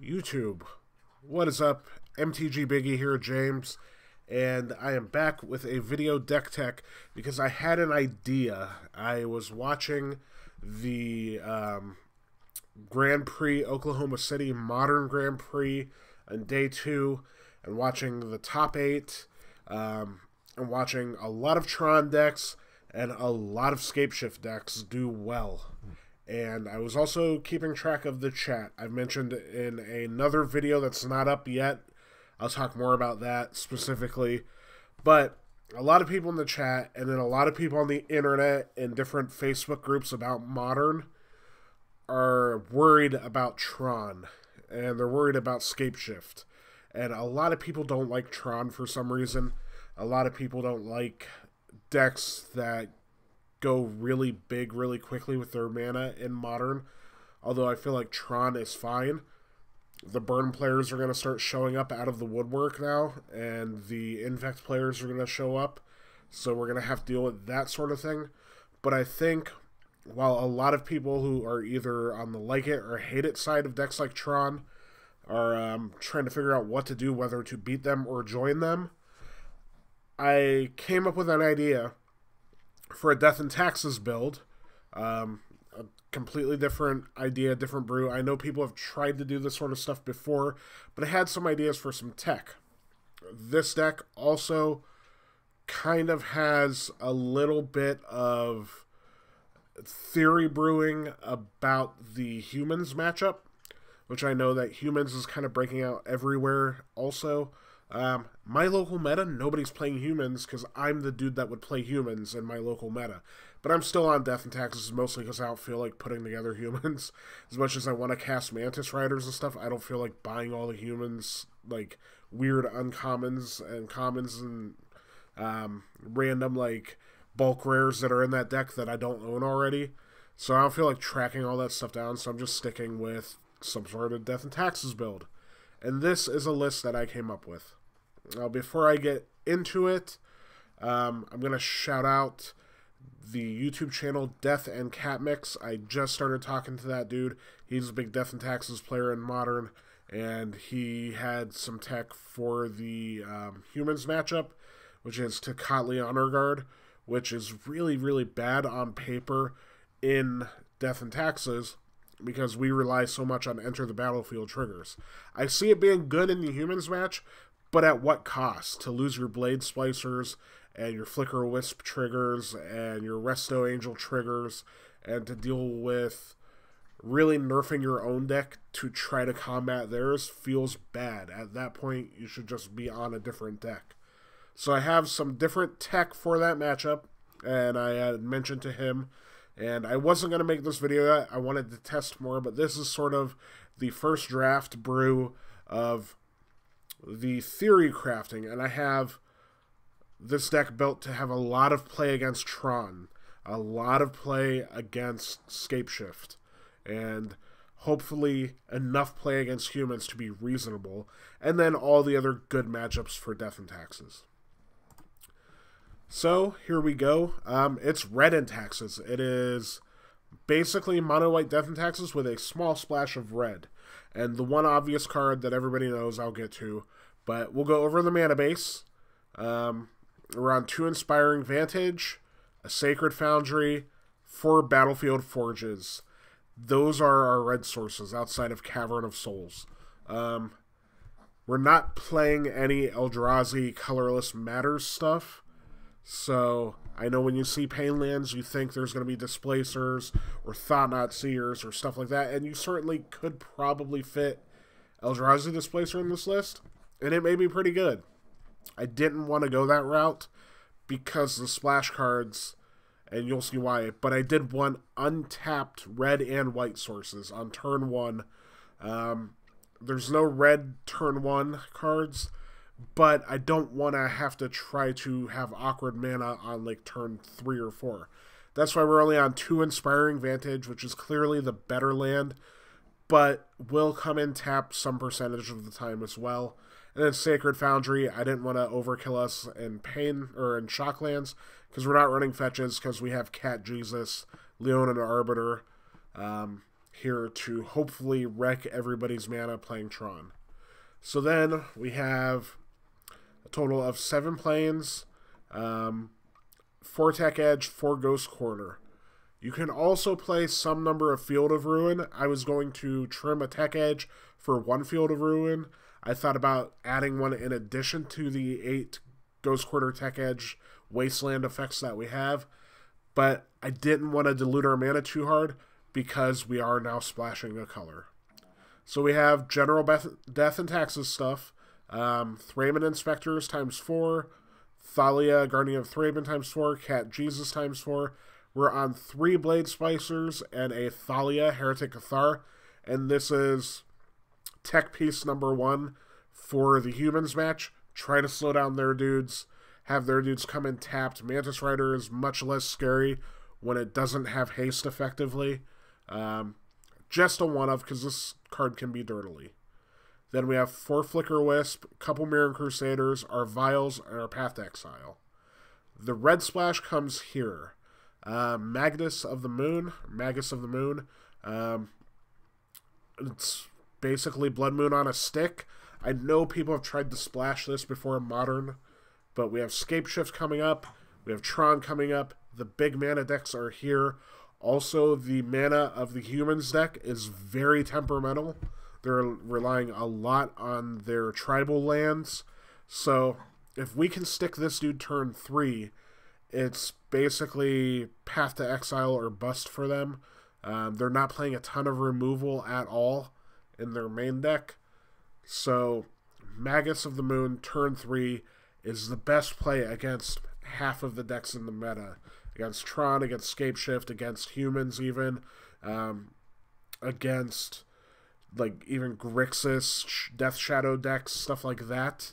YouTube. What is up? MTG Biggie here, James, and I am back with a video deck tech because I had an idea. I was watching the Grand Prix Oklahoma City Modern Grand Prix on day 2 and watching the top 8 and watching a lot of Tron decks and a lot of Scapeshift decks do well. And I was also keeping track of the chat. I've mentioned in another video that's not up yet. I'll talk more about that specifically. But a lot of people in the chat, and then a lot of people on the internet in different Facebook groups about Modern are worried about Tron. And they're worried about Scapeshift. And a lot of people don't like Tron for some reason. A lot of people don't like decks that go really big really quickly with their mana in Modern, although I feel like Tron is fine. The Burn players are going to start showing up out of the woodwork now, and the Infect players are going to show up, so we're going to have to deal with that sort of thing. But I think while a lot of people who are either on the like it or hate it side of decks like Tron are trying to figure out what to do, whether to beat them or join them, I came up with an idea for a Death and Taxes build. A completely different idea, different brew. I know people have tried to do this sort of stuff before, but I had some ideas for some tech. This deck also kind of has a little bit of theory brewing about the humans matchup, which I know that humans is kind of breaking out everywhere also. My local meta, nobody's playing humans because I'm the dude that would play humans in my local meta. But I'm still on Death and Taxes mostly because I don't feel like putting together humans. As much as I want to cast Mantis Riders and stuff, I don't feel like buying all the humans, like weird uncommons and commons and random like bulk rares that are in that deck that I don't own already. So I don't feel like tracking all that stuff down, so I'm just sticking with some sort of Death and Taxes build. And this is a list that I came up with. Now, before I get into it, I'm going to shout out the YouTube channel Death and Cat Mix. I just started talking to that dude. He's a big Death and Taxes player in Modern, and he had some tech for the humans matchup, which is Tectonic Honor Guard, which is really, really bad on paper in Death and Taxes because we rely so much on Enter the Battlefield triggers. I see it being good in the humans match, but at what cost? To lose your Blade Splicers and your Flickerwisp triggers and your Resto Angel triggers and to deal with really nerfing your own deck to try to combat theirs feels bad. At that point, you should just be on a different deck. So I have some different tech for that matchup, and I had mentioned to him, and I wasn't going to make this video yet. I wanted to test more, but this is sort of the first draft brew of the theory crafting, and I have this deck built to have a lot of play against Tron, a lot of play against Scapeshift, and hopefully enough play against humans to be reasonable, and then all the other good matchups for Death and Taxes. So here we go. It's red in Taxes. It is basically mono white Death and Taxes with a small splash of red. And the one obvious card that everybody knows I'll get to, but we'll go over the mana base. We're on 2 Inspiring Vantage, a Sacred Foundry, 4 Battlefield Forges. Those are our red sources outside of Cavern of Souls. We're not playing any Eldrazi colorless matters stuff. So I know when you see Pain Lands, you think there's going to be Displacers or Thought-Knot Seers or stuff like that, and you certainly could probably fit Eldrazi Displacer in this list, and it may be pretty good. I didn't want to go that route because the splash cards, and you'll see why, but I did want untapped red and white sources on turn 1. There's no red turn 1 cards, but I don't want to have to try to have awkward mana on like turn 3 or 4. That's why we're only on 2 Inspiring Vantage, which is clearly the better land, but will come in tap some percentage of the time as well. And then Sacred Foundry, I didn't want to overkill us in Pain or in Shocklands because we're not running fetches because we have Cat Jesus, Leonin Arbiter, here to hopefully wreck everybody's mana playing Tron. So then we have a total of 7 planes, 4 Tech Edge, 4 Ghost Quarter. You can also play some number of Field of Ruin. I was going to trim a Tech Edge for 1 Field of Ruin. I thought about adding one in addition to the 8 Ghost Quarter Tech Edge Wasteland effects that we have, but I didn't want to dilute our mana too hard because we are now splashing a color. So we have General Death and Taxes stuff, Thraben Inspectors ×4, Thalia, Guardian of Thraben ×4, Cat Jesus ×4. We're on 3 Blade Splicers and a Thalia, Heretic Cathar, and this is tech piece number 1 for the humans match. Try to slow down their dudes, have their dudes come in tapped. Mantis Rider is much less scary when it doesn't have haste effectively. Just a one-of, because this card can be dirtily. Then we have 4 Flickerwisp, a couple Mirran Crusaders, our Vials, and our Path to Exile. The red splash comes here. Magus of the Moon. It's basically Blood Moon on a stick. I know people have tried to splash this before in Modern, but we have Scapeshift coming up. We have Tron coming up. The big mana decks are here. Also, the mana of the humans deck is very temperamental. They're relying a lot on their tribal lands. So, if we can stick this dude turn 3, it's basically Path to Exile or bust for them. They're not playing a ton of removal at all in their main deck. So, Magus of the Moon, turn 3, is the best play against half of the decks in the meta. Against Tron, against Scapeshift, against humans even. Against, like, even Grixis, Death Shadow decks, stuff like that.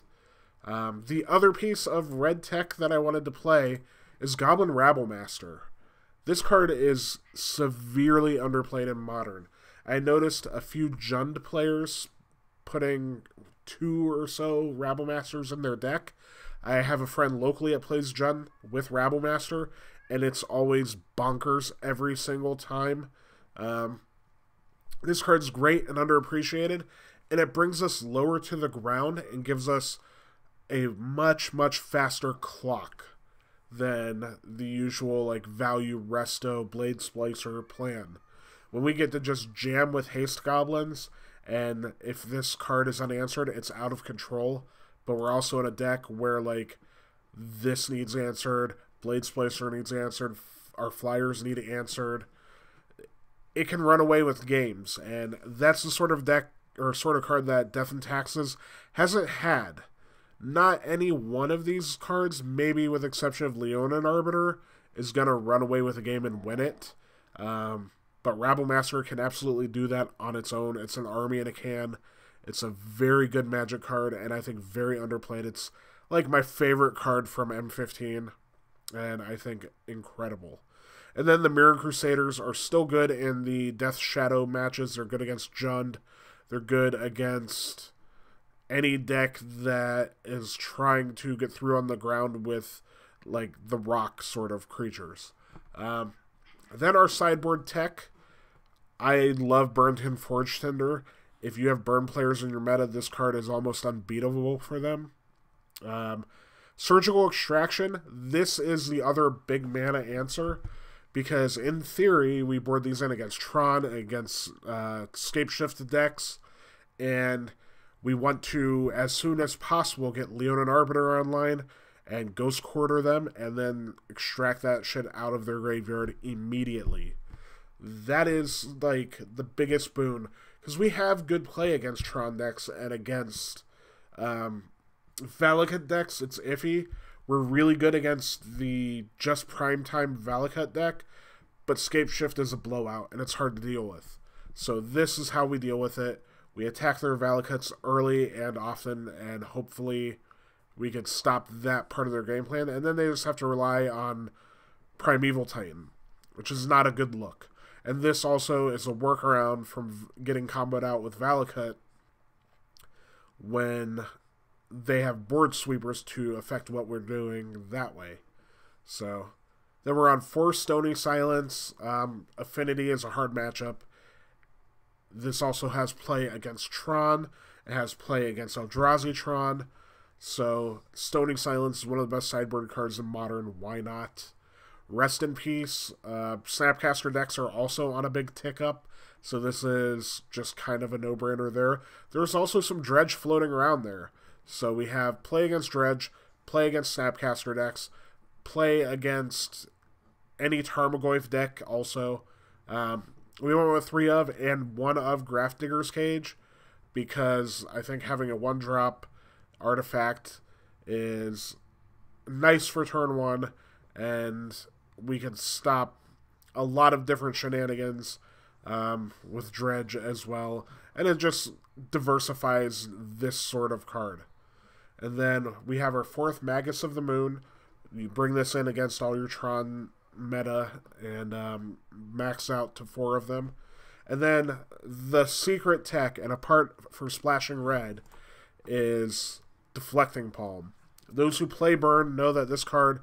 The other piece of red tech that I wanted to play is Goblin Rabblemaster. This card is severely underplayed in Modern. I noticed a few Jund players putting 2 or so Rabblемasters in their deck. I have a friend locally that plays Jund with Rabblemaster, and it's always bonkers every single time. This card's great and underappreciated, and it brings us lower to the ground and gives us a much, much faster clock than the usual like value resto Blade Splicer plan. When we get to just jam with haste goblins, and if this card is unanswered, it's out of control. But we're also in a deck where like this needs answered, Blade Splicer needs answered, our flyers need answered. It can run away with games, and that's the sort of deck or sort of card that Death and Taxes hasn't had. Not any one of these cards, maybe with exception of Leonin Arbiter, is going to run away with a game and win it. But Rabblemaster can absolutely do that on its own. It's an army in a can. It's a very good Magic card, and I think very underplayed. It's like my favorite card from M15, and I think incredible. And then the Mirran Crusaders are still good in the Death Shadow matches. They're good against Jund. They're good against any deck that is trying to get through on the ground with like the rock sort of creatures. Then our sideboard tech. I love Burrenton Forge-Tender. If you have burn players in your meta, this card is almost unbeatable for them. Surgical Extraction. This is the other big mana answer, because in theory we board these in against Tron, against Scapeshift decks, and we want to, as soon as possible, get Leonin Arbiter online and Ghost Quarter them, and then extract that shit out of their graveyard immediately. That is, like, the biggest boon. Because we have good play against Tron decks and against Valakut decks. It's iffy. We're really good against the just primetime Valakut deck, but Scapeshift is a blowout, and it's hard to deal with. So this is how we deal with it. We attack their Valakuts early and often, and hopefully we can stop that part of their game plan. And then they just have to rely on Primeval Titan, which is not a good look. And this also is a workaround from getting comboed out with Valakut when they have board sweepers to affect what we're doing that way. So then we're on 4 Stony Silence. Affinity is a hard matchup. this also has play against Tron. It has play against Eldrazi Tron. So Stony Silence is one of the best sideboard cards in Modern. Why not? Rest in Peace. Snapcaster decks are also on a big tick up. So this is just kind of a no-brainer there. There's also some Dredge floating around there. So we have play against Dredge, play against Snapcaster decks, play against any Tarmogoyf deck also. We went with 3 of and 1 of Grafdigger's Cage because I think having a 1-drop artifact is nice for turn 1, and we can stop a lot of different shenanigans with Dredge as well, and it just diversifies this sort of card. And then we have our 4th Magus of the Moon. You bring this in against all your Tron meta and max out to 4 of them. And then the secret tech, and a part for splashing red, is Deflecting Palm. Those who play Burn know that this card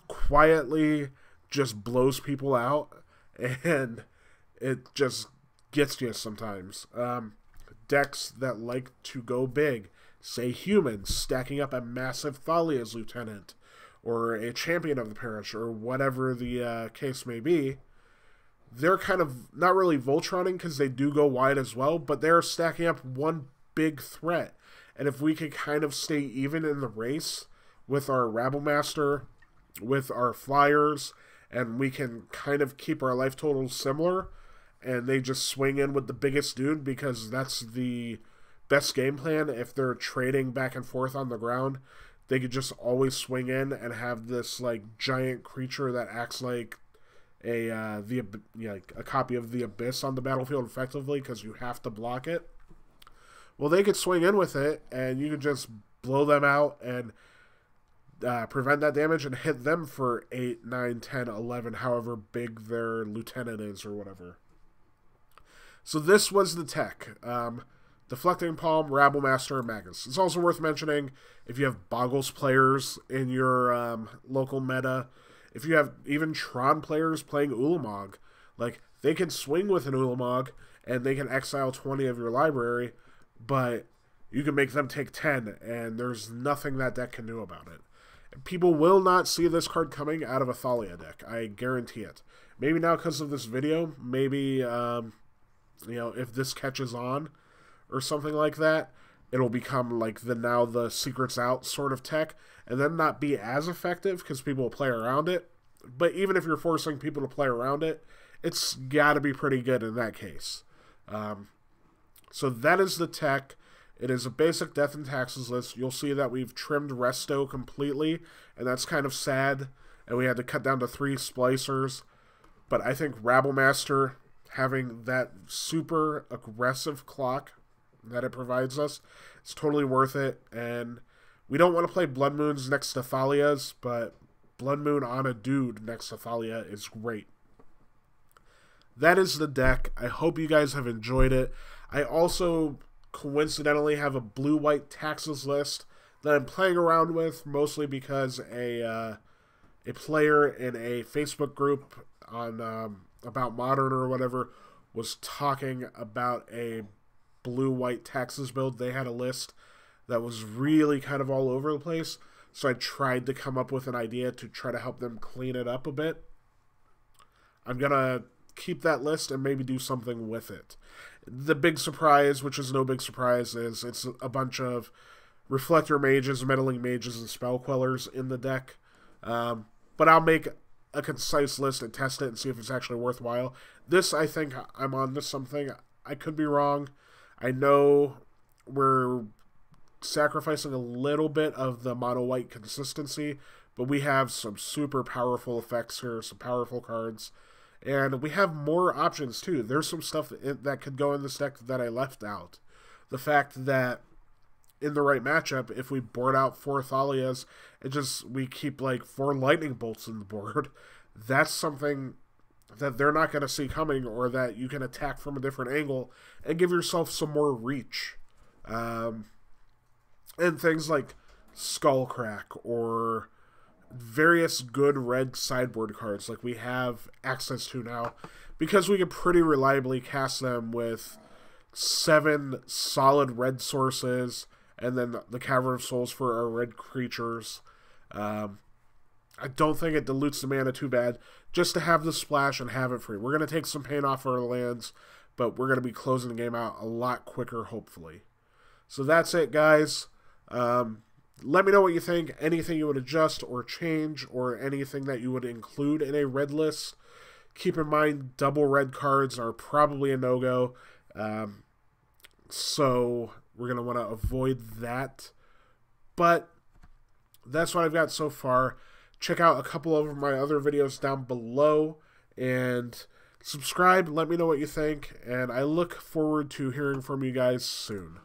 quietly just blows people out, and it just gets you sometimes. Decks that like to go big, say humans, stacking up a massive Thalia's Lieutenant, or a Champion of the Parish, or whatever the case may be, they're kind of not really Voltroning because they do go wide as well, but they're stacking up one big threat. And if we can kind of stay even in the race with our Rabblemaster, with our Flyers, and we can kind of keep our life totals similar, and they just swing in with the biggest dude because that's the best game plan. If they're trading back and forth on the ground, they could just always swing in and have this like giant creature that acts like a copy of the Abyss on the battlefield effectively because you have to block it. Well, they could swing in with it, and you could just blow them out and prevent that damage and hit them for 8, 9, 10, 11, however big their lieutenant is or whatever. So this was the tech. Deflecting Palm, Rabblemaster, Magus. It's also worth mentioning if you have Boggles players in your local meta, if you have even Tron players playing Ulamog, like they can swing with an Ulamog and they can exile 20 of your library, but you can make them take 10, and there's nothing that deck can do about it. People will not see this card coming out of a Thalia deck. I guarantee it. Maybe now because of this video, maybe if this catches on or something like that, it'll become like the secret's out sort of tech, and then not be as effective because people will play around it. But even if you're forcing people to play around it, it's got to be pretty good in that case. So that is the tech. It is a basic Death and Taxes list. You'll see that we've trimmed Resto completely, and that's kind of sad. And we had to cut down to 3 splicers. But I think Rabblemaster, having that super aggressive clock that it provides us, it's totally worth it. And we don't want to play Blood Moons next to Thalia's, but Blood Moon on a dude next to Thalia is great. That is the deck. I hope you guys have enjoyed it. I also coincidentally have a blue-white taxes list that I'm playing around with, mostly because a player in a Facebook group on about Modern or whatever was talking about a blue-white taxes build. They had a list that was really kind of all over the place, so I tried to come up with an idea to try to help them clean it up a bit. I'm gonna keep that list and maybe do something with it. The big surprise, which is no big surprise, is it's a bunch of Reflector Mages, Meddling Mages, and Spell Quellers in the deck. But I'll make a concise list and test it and see if it's actually worthwhile. This, I think I'm on to something. I could be wrong. I know we're sacrificing a little bit of the mono-white consistency, but we have some super powerful effects here, some powerful cards. And we have more options, too. There's some stuff that could go in this deck that I left out. The fact that in the right matchup, if we board out 4 Thalias, we keep like 4 Lightning Bolts in the board, that's something that they're not going to see coming, or that you can attack from a different angle and give yourself some more reach. And things like Skullcrack or various good red sideboard cards like we have access to now, because we can pretty reliably cast them with 7 solid red sources, and then the Cavern of Souls for our red creatures. I don't think it dilutes the mana too bad, just to have the splash and have it free. We're going to take some pain off our lands, but we're going to be closing the game out a lot quicker, hopefully. So that's it, guys. Let me know what you think, anything you would adjust or change, or anything that you would include in a red list. Keep in mind, double red cards are probably a no-go, so we're going to want to avoid that. But that's what I've got so far. Check out a couple of my other videos down below, and subscribe, let me know what you think, and I look forward to hearing from you guys soon.